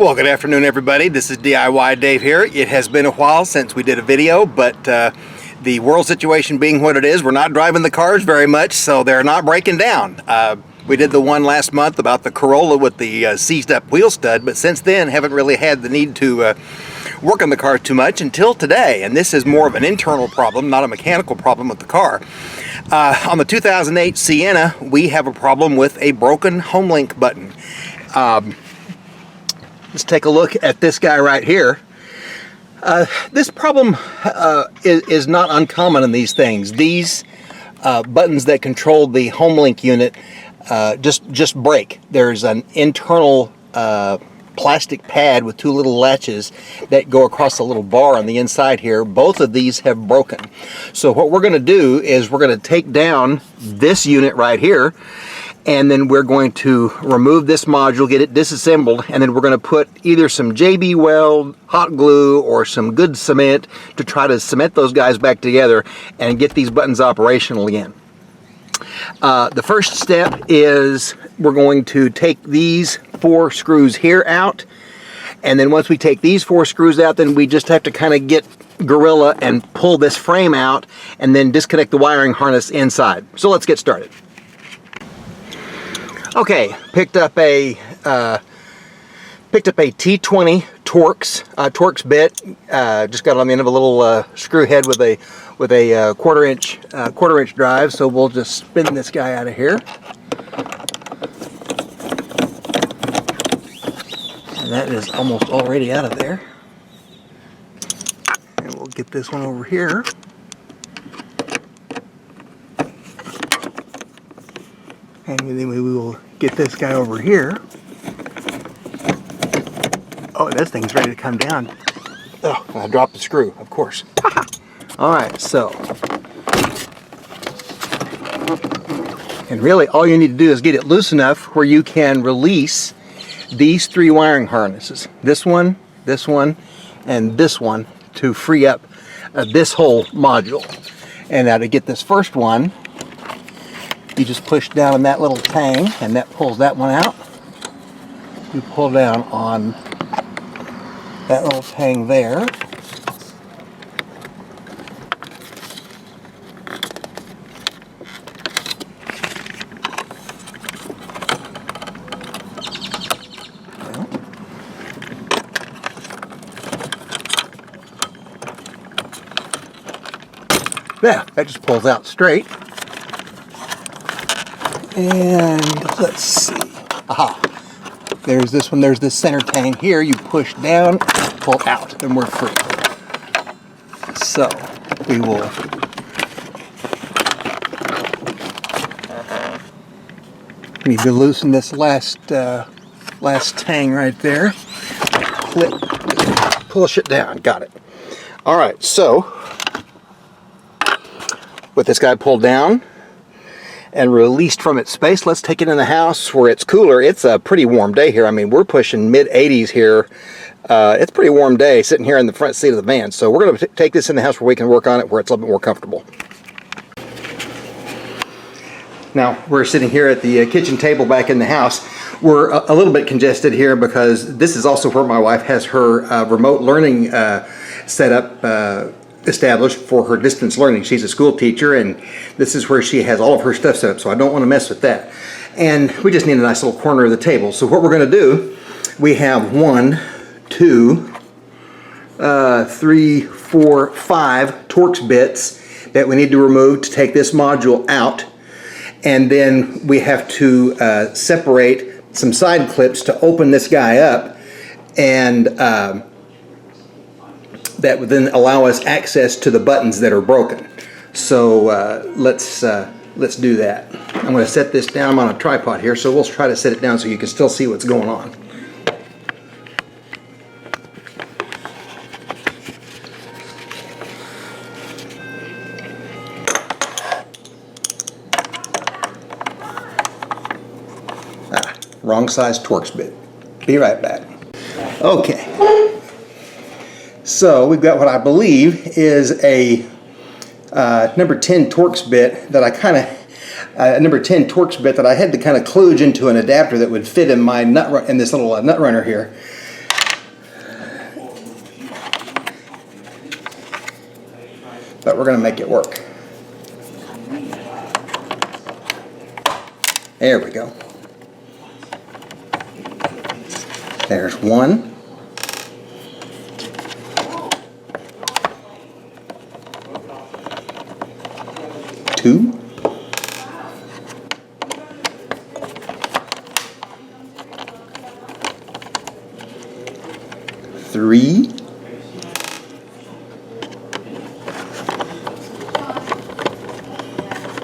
Well, good afternoon, everybody. This is DIY Dave here. It has been a while since we did a video, but the world situation being what it is, we're not driving the cars very much, so they're not breaking down. We did the one last month about the Corolla with the seized up wheel stud, but since then haven't really had the need to work on the car too much until today. And this is more of an internal problem, not a mechanical problem with the car. On the 2008 Sienna, we have a problem with a broken Homelink button. Let's take a look at this guy right here. This problem is not uncommon in these things. These buttons that control the Homelink unit just break. There's an internal plastic pad with two little latches that go across the little bar on the inside here. Both of these have broken. So what we're going to do is we're going to take down this unit right here, and then we're going to remove this module, get it disassembled, and then we're going to put either some JB Weld, hot glue, or some good cement to try to cement those guys back together and get these buttons operational again. The first step is we're going to take these 4 screws here out, and then once we take these 4 screws out, then we just have to kind of get Gorilla and pull this frame out and then disconnect the wiring harness inside. So let's get started. Okay, picked up a T20 Torx bit. Just got it on the end of a little screw head with a quarter inch drive. So we'll just spin this guy out of here, and that is almost already out of there. And we'll get this one over here. And then we will get this guy over here. Oh, this thing's ready to come down. Oh, I dropped the screw, of course. Alright, so. And really, all you need to do is get it loose enough where you can release these 3 wiring harnesses. This one, and this one to free up this whole module. And now to get this first one, you just push down on that little tang, and that pulls that one out. You pull down on that little tang there. Yeah, that just pulls out straight. And let's see. Aha. There's this one. There's this center tang here. You push down, pull out, and we're free. So we will need to loosen this last tang right there. Clip, push it down. Got it. All right. So with this guy pulled down and released from its space, let's take it in the house where it's cooler. It's a pretty warm day here. I mean, we're pushing mid-80s here. It's a pretty warm day sitting here in the front seat of the van. So we're going to take this in the house where we can work on it, where it's a little bit more comfortable. Now, we're sitting here at the kitchen table back in the house. We're a little bit congested here because this is also where my wife has her remote learning setup established for her distance learning. She's a school teacher, and this is where she has all of her stuff set up, so I don't want to mess with that. And we just need a nice little corner of the table. So what we're going to do, we have 1, 2, 3, 4, 5 Torx bits that we need to remove to take this module out. And then we have to separate some side clips to open this guy up, and that would then allow us access to the buttons that are broken. So let's do that. I'm going to set this down on a tripod here, so we'll try to set it down so you can still see what's going on. Wrong size Torx bit. Be right back. Okay. So we've got what I believe is a number 10 Torx bit that I number 10 Torx bit that I had to kind of kludge into an adapter that would fit in my in this little nut runner here. but we're going to make it work. There we go. There's one. Two. Three.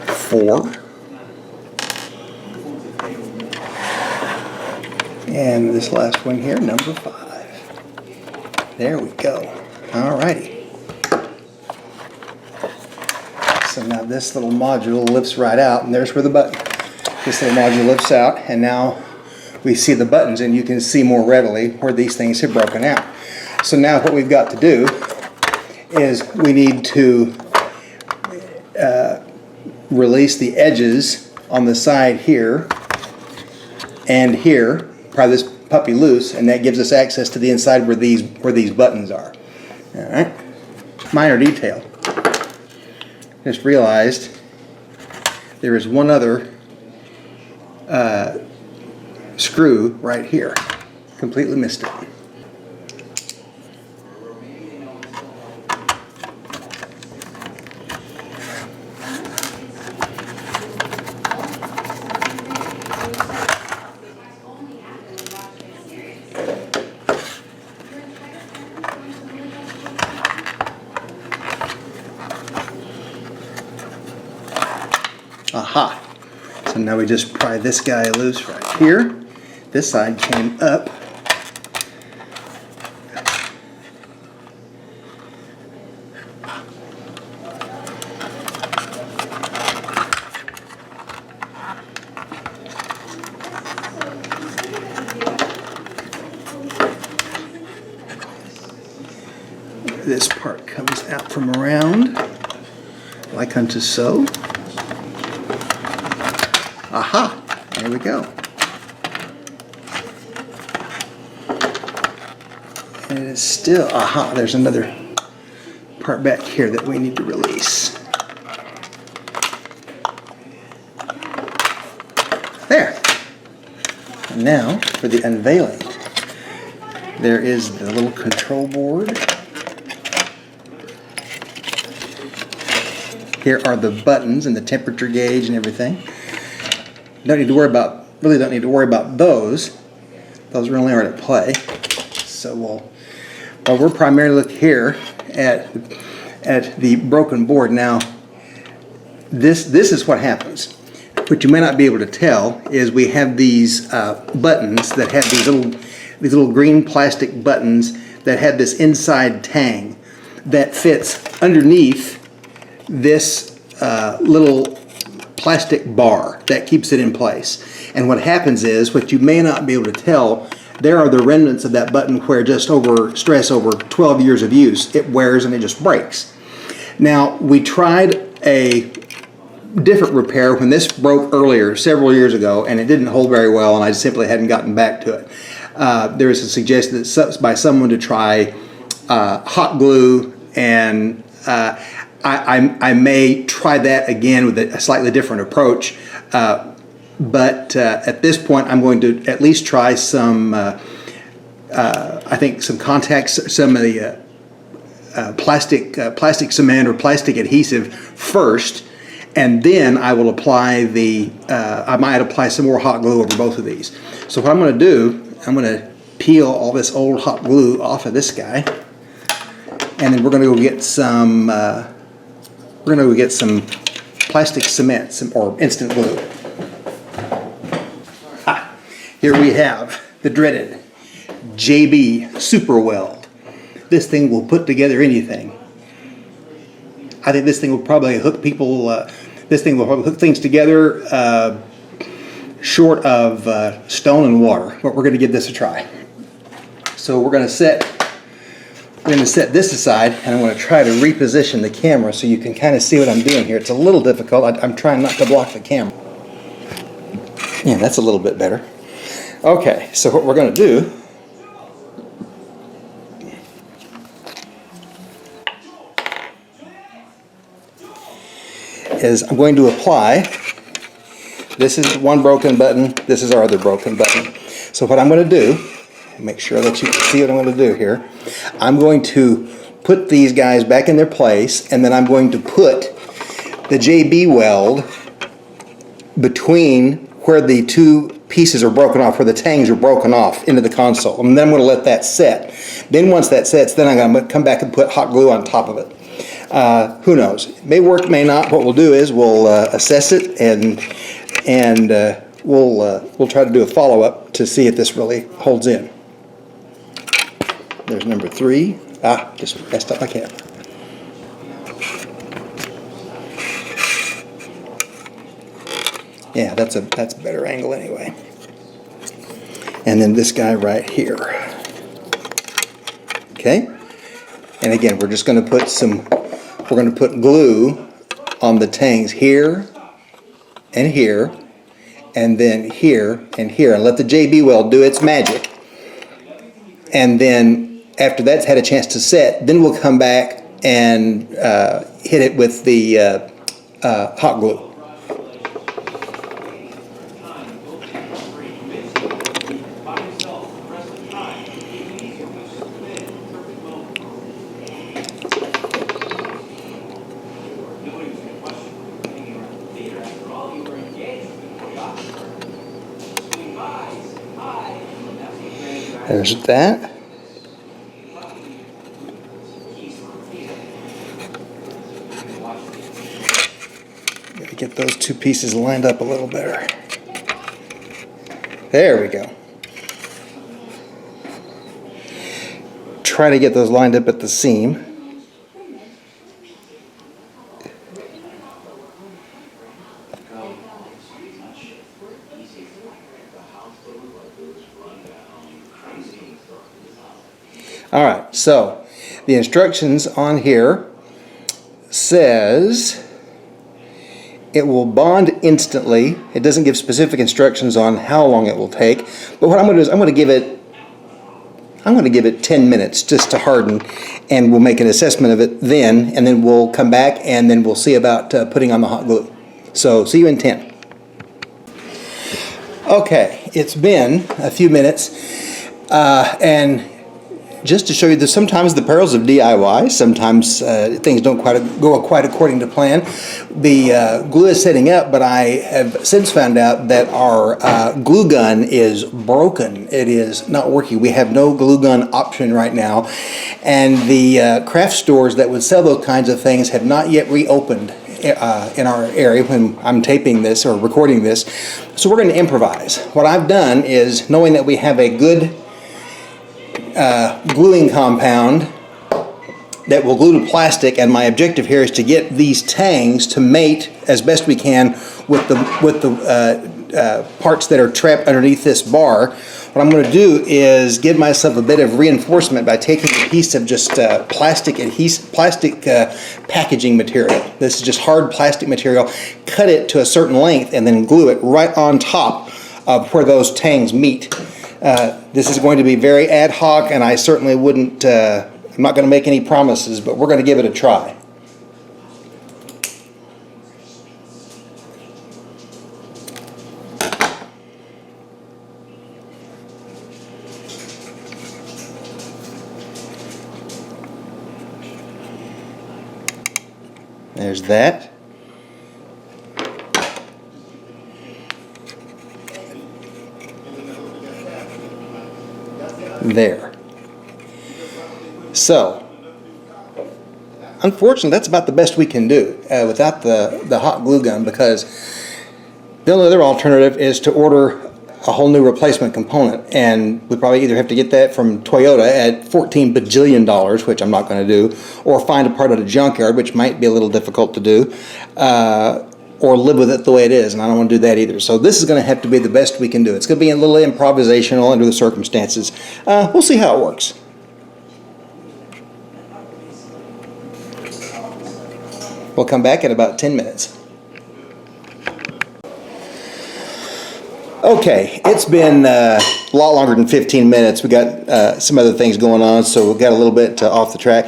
Four. And this last one here, number 5. There we go. Alrighty. So now this little module lifts right out, and there's where the button. This little module lifts out, and now we see the buttons, and you can see more readily where these things have broken out. So now what we've got to do is we need to release the edges on the side here and here, pry this puppy loose, and that gives us access to the inside where these buttons are. All right, minor detail. Just realized there is one other screw right here. Completely missed it. Aha! So now we just pry this guy loose right here. This side came up. This part comes out from around, like unto so. Aha! There we go. And it is still, aha, there's another part back here that we need to release. There! And now for the unveiling. There is the little control board. Here are the buttons and the temperature gauge and everything. Don't need to worry about, really don't need to worry about those. Those really aren't at play. So we're primarily looking here at the broken board. Now, this is what happens. What you may not be able to tell is we have these buttons that have these little green plastic buttons that have this inside tang that fits underneath this little plastic bar that keeps it in place. And what happens is, what you may not be able to tell, there are the remnants of that button where just over stress, over 12 years of use, it wears and it just breaks. Now, we tried a different repair when this broke earlier, several years ago, and it didn't hold very well, and I simply hadn't gotten back to it. There was a suggestion that by someone to try hot glue, and I may try that again with a slightly different approach, but at this point I'm going to at least try some, I think some contacts, some of the plastic cement or plastic adhesive first, and then I will apply I might apply some more hot glue over both of these. So what I'm going to do, I'm going to peel all this old hot glue off of this guy, and then we're going to go get some plastic cement, or instant glue. Here we have the dreaded JB Super Weld. This thing will put together anything. I think this thing will probably hook people. This thing will probably hook things together short of stone and water. But we're going to give this a try. So we're going to set this aside, and I'm going to try to reposition the camera so you can kind of see what I'm doing here. It's a little difficult. I'm trying not to block the camera. Yeah, that's a little bit better. Okay, so what we're going to do, is I'm going to apply. This is one broken button. This is our other broken button. So what I'm going to do, make sure that you can see what I'm going to do here. I'm going to put these guys back in their place, and then I'm going to put the JB weld between where the two pieces are broken off, where the tangs are broken off, into the console. And then I'm going to let that set. Then once that sets, then I'm going to come back and put hot glue on top of it. Who knows? It may work, may not. What we'll do is we'll assess it, and we'll try to do a follow-up to see if this really holds in. There's number 3. Just messed up my camera. Yeah, that's a better angle anyway. And then this guy right here. Okay? And again, we're just going to put glue on the tangs here and here and then here and here, and let the JB weld do its magic. And then after that's had a chance to set, then we'll come back and hit it with the hot glue. There's that. Gotta get those two pieces lined up a little better. There we go. Try to get those lined up at the seam. Alright, so the instructions on here says it will bond instantly. It doesn't give specific instructions on how long it will take, but what I'm going to do is I'm going to give it 10 minutes just to harden, and we'll make an assessment of it then, and then we'll come back and then we'll see about putting on the hot glue. So see you in 10. Okay, it's been a few minutes, and just to show you that sometimes the perils of DIY, sometimes things don't go quite according to plan. The glue is setting up, but I have since found out that our glue gun is broken. It is not working. We have no glue gun option right now, and the craft stores that would sell those kinds of things have not yet reopened in our area when I'm taping this or recording this. So we're going to improvise. What I've done is, knowing that we have a good gluing compound that will glue to plastic, and my objective here is to get these tangs to mate as best we can with the parts that are trapped underneath this bar. What I'm going to do is give myself a bit of reinforcement by taking a piece of just plastic packaging material. This is just hard plastic material. Cut it to a certain length and then glue it right on top of where those tangs meet. This is going to be very ad hoc, and I certainly wouldn't, I'm not going to make any promises, but we're going to give it a try. There's that. There. So, unfortunately, that's about the best we can do without the hot glue gun, because the only other alternative is to order a whole new replacement component, and we probably either have to get that from Toyota at $14 bajillion, which I'm not going to do, or find a part at a junkyard, which might be a little difficult to do, or live with it the way it is, and I don't want to do that either. So this is going to have to be the best we can do. It's going to be a little improvisational under the circumstances. We'll see how it works. We'll come back in about 10 minutes. Okay, it's been a lot longer than 15 minutes. We got some other things going on, so we got a little bit off the track.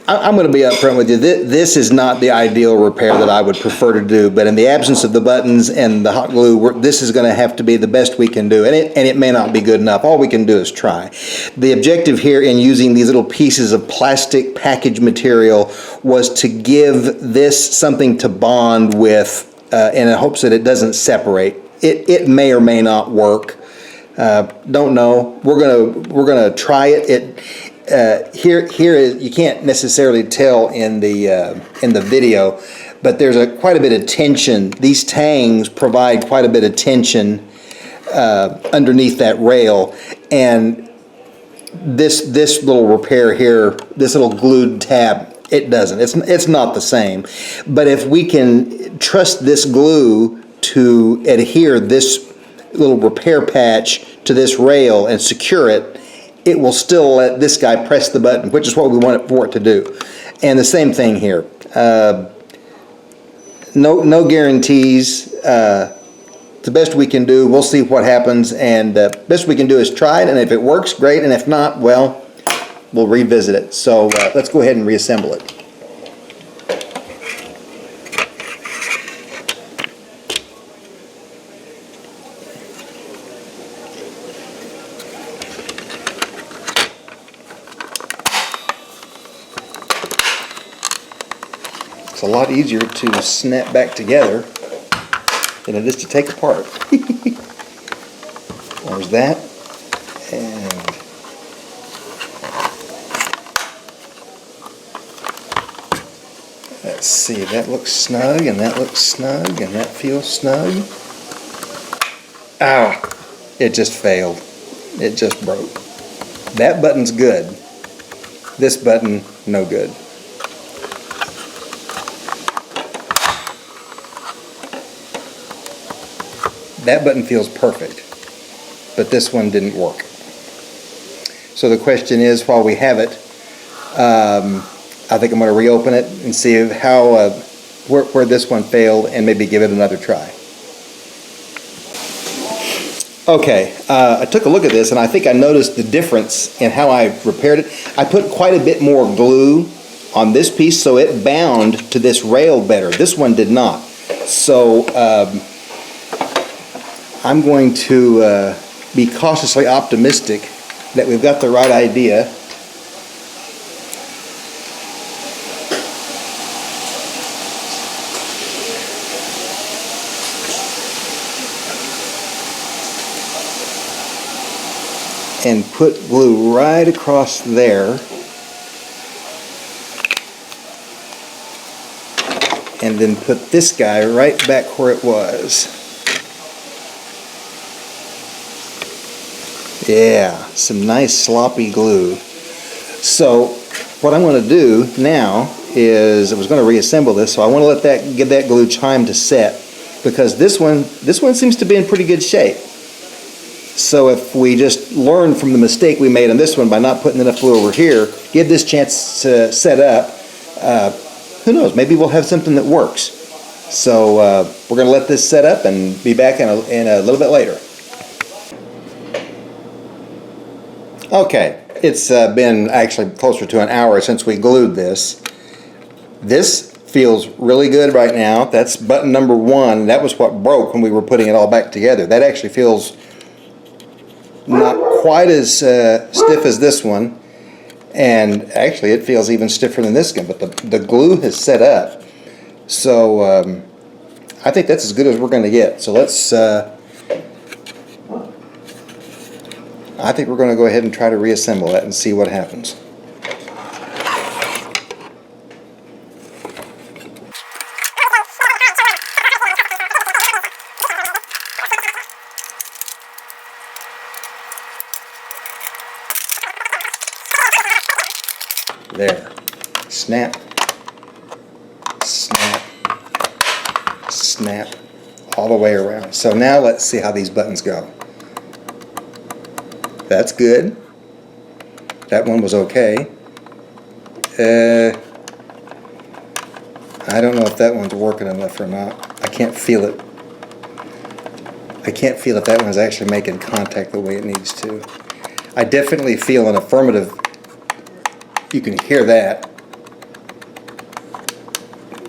I'm going to be upfront with you. This is not the ideal repair that I would prefer to do, but in the absence of the buttons and the hot glue, this is going to have to be the best we can do, and it may not be good enough. All we can do is try. The objective here in using these little pieces of plastic package material was to give this something to bond with, in hopes that it doesn't separate. It may or may not work. Don't know. We're gonna try it. Here is, you can't necessarily tell in the video, but there's quite a bit of tension. These tangs provide quite a bit of tension underneath that rail, and this little repair here, this little glued tab, it doesn't. It's not the same. But if we can trust this glue to adhere this little repair patch to this rail and secure it, it will still let this guy press the button, which is what we want it for it to do. And the same thing here. No guarantees. The best we can do, we'll see what happens, and best we can do is try it, and if it works, great, and if not, well, we'll revisit it. So let's go ahead and reassemble it. It's a lot easier to snap back together than it is to take apart. There's that, and let's see, that looks snug, and that looks snug, and that feels snug. Ah, it just failed. It just broke. That button's good. This button, no good. That button feels perfect, but this one didn't work. So the question is, while we have it, I think I'm going to reopen it and see how where this one failed, and maybe give it another try. Okay, I took a look at this, and I think I noticed the difference in how I repaired it. I put quite a bit more glue on this piece, so it bound to this rail better. This one did not. So I'm going to be cautiously optimistic that we've got the right idea. And put glue right across there. And then put this guy right back where it was. Yeah, some nice sloppy glue. So what I'm going to do now is, I was going to reassemble this, so I want to give that glue time to set, because this one seems to be in pretty good shape. So if we just learn from the mistake we made on this one by not putting enough glue over here, give this chance to set up, who knows, maybe we'll have something that works. So we're going to let this set up and be back in a little bit later. Okay, it's been actually closer to an hour since we glued this. This feels really good right now. That's button number 1. That was what broke when we were putting it all back together. That actually feels not quite as stiff as this one, and actually it feels even stiffer than this one, but the glue has set up. So I think that's as good as we're going to get. So let's I think we're going to go ahead and try to reassemble that and see what happens. There. Snap, snap, snap, all the way around. So now let's see how these buttons go. That's good. That one was okay. I don't know if that one's working enough or not. I can't feel it. I can't feel if that one's actually making contact the way it needs to. I definitely feel an affirmative. You can hear that.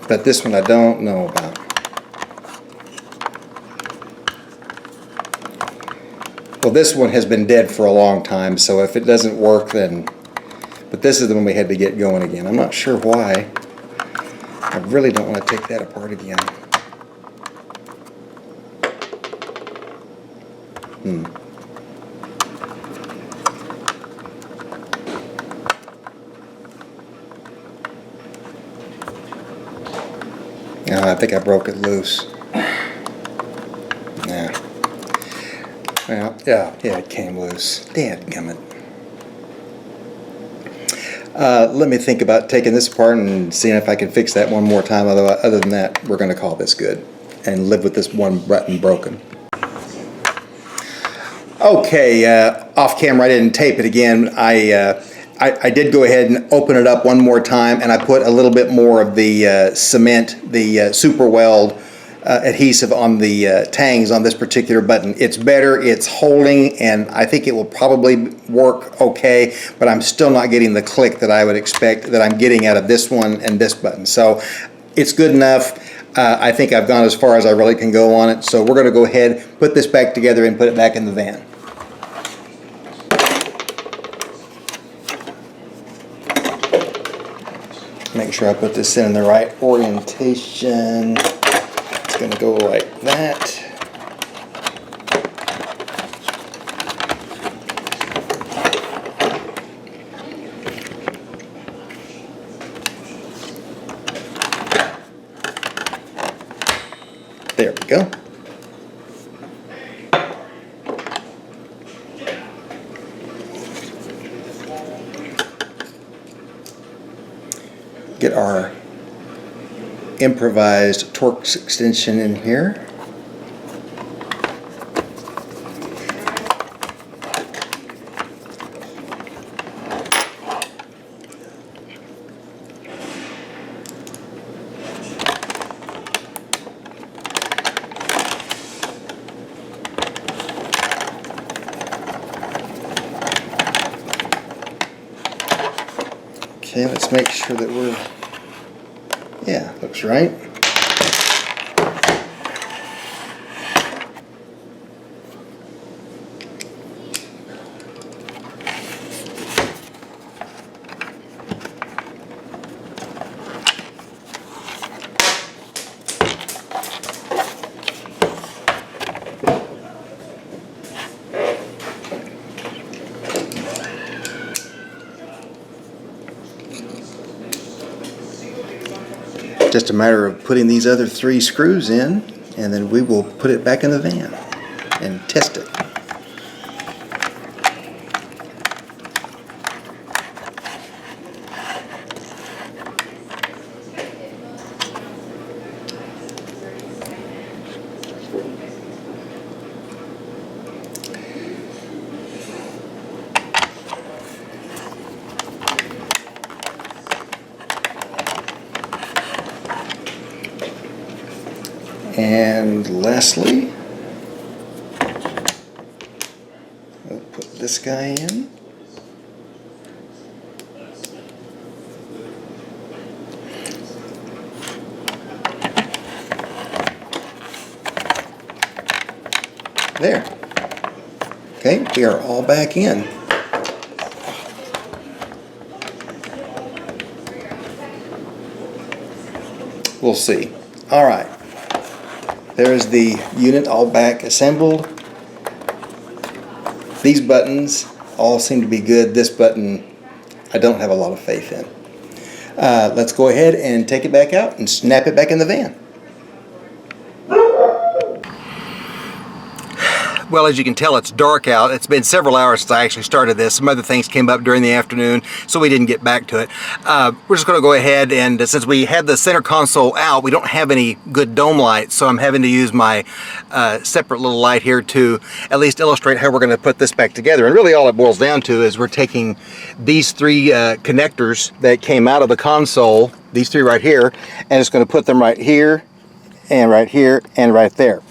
but this one I don't know about. Well, this one has been dead for a long time, so if it doesn't work, then... But this is the one we had to get going again. I'm not sure why. I really don't want to take that apart again. I think I broke it loose. Yeah. Well, yeah, it came loose. Dadgummit. Let me think about taking this apart and seeing if I can fix that one more time. Other than that, we're going to call this good and live with this one button broken. Okay, off camera I didn't tape it again. I did go ahead and open it up one more time, and I put a little bit more of the cement, the super weld adhesive on the tangs on this particular button. It's better, it's holding, and I think it will probably work okay, but I'm still not getting the click that I would expect that I'm getting out of this one and this button. So it's good enough. I think I've gone as far as I really can go on it, so we're going to go ahead, put this back together, and put it back in the van. Make sure I put this in the right orientation. It's going to go like that. There we go. Get our improvised Torx extension in here. Okay, let's make sure that we're, yeah, looks right. Just a matter of putting these other 3 screws in, and then we will put it back in the van and test it. And lastly, we'll put this guy in. There. Okay, we are all back in. We'll see. All right. There's the unit all back assembled. These buttons all seem to be good. This button I don't have a lot of faith in. Let's go ahead and take it back out and snap it back in the van. Well, as you can tell, it's dark out. It's been several hours since I actually started this. Some other things came up during the afternoon, so we didn't get back to it. We're just going to go ahead, and since we had the center console out, we don't have any good dome lights, so I'm having to use my separate little light here to at least illustrate how we're going to put this back together. And really all it boils down to is we're taking these 3 connectors that came out of the console, these 3 right here, and it's going to put them right here, and right here, and right there.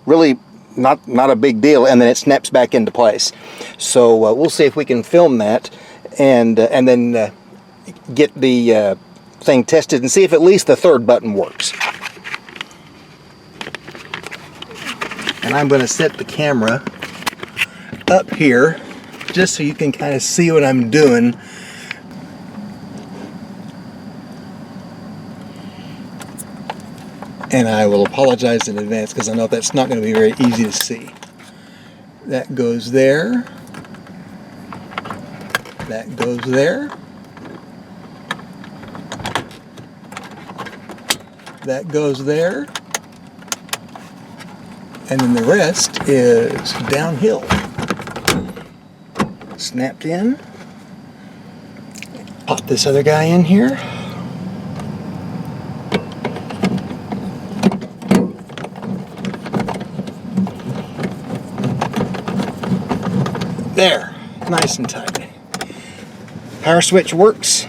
Really not a big deal, and then it snaps back into place. So we'll see if we can film that and then get the thing tested and see if at least the third button works. And I'm going to set the camera up here just so you can kind of see what I'm doing. And I will apologize in advance because I know that's not going to be very easy to see. That goes there. That goes there. That goes there. And then the rest is downhill. Snapped in. Pop this other guy in here. There, nice and tight. Power switch works.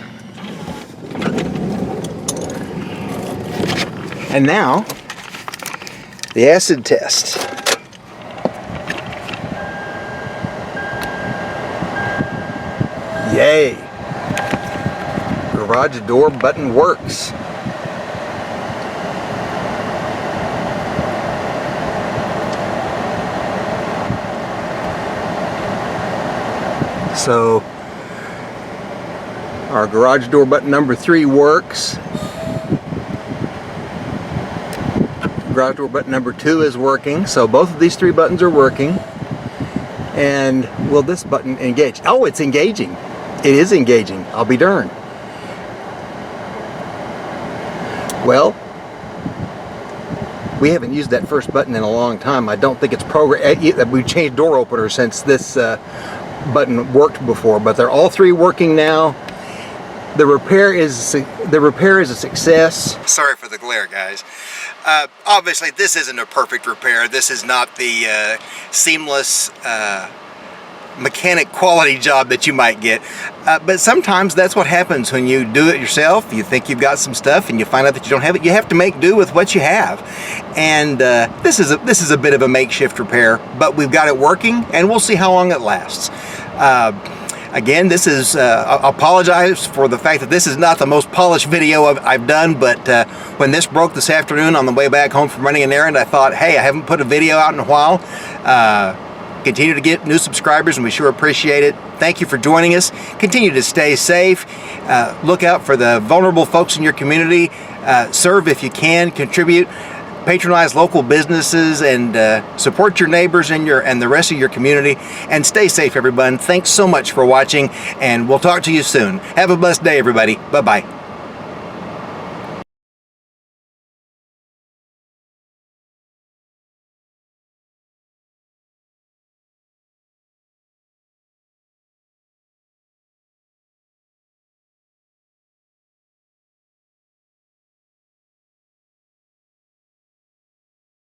And now, the acid test. Yay! Garage door button works. So our garage door button number 3 works. Garage door button number 2 is working. So both of these 3 buttons are working. And will this button engage? Oh, it's engaging. It is engaging. I'll be darned. Well, we haven't used that first button in a long time. I don't think it's programmed. We've changed door openers since this button worked before, but they're all 3 working now. The repair is a success. Sorry for the glare, guys. Obviously, this isn't a perfect repair. This is not the seamless mechanic quality job that you might get, but sometimes that's what happens when you do it yourself. You think you've got some stuff and you find out that you don't have it. You have to make do with what you have, and this is a bit of a makeshift repair, but we've got it working, and we'll see how long it lasts. Again, this is I apologize for the fact that this is not the most polished video I've done, but when this broke this afternoon on the way back home from running an errand, I thought, hey, I haven't put a video out in a while. Continue to get new subscribers, and we sure appreciate it. Thank you for joining us. Continue to stay safe. Look out for the vulnerable folks in your community. Serve if you can. Contribute. Patronize local businesses, and support your neighbors and the rest of your community. And stay safe, everyone. Thanks so much for watching, and we'll talk to you soon. Have a blessed day, everybody. Bye-bye.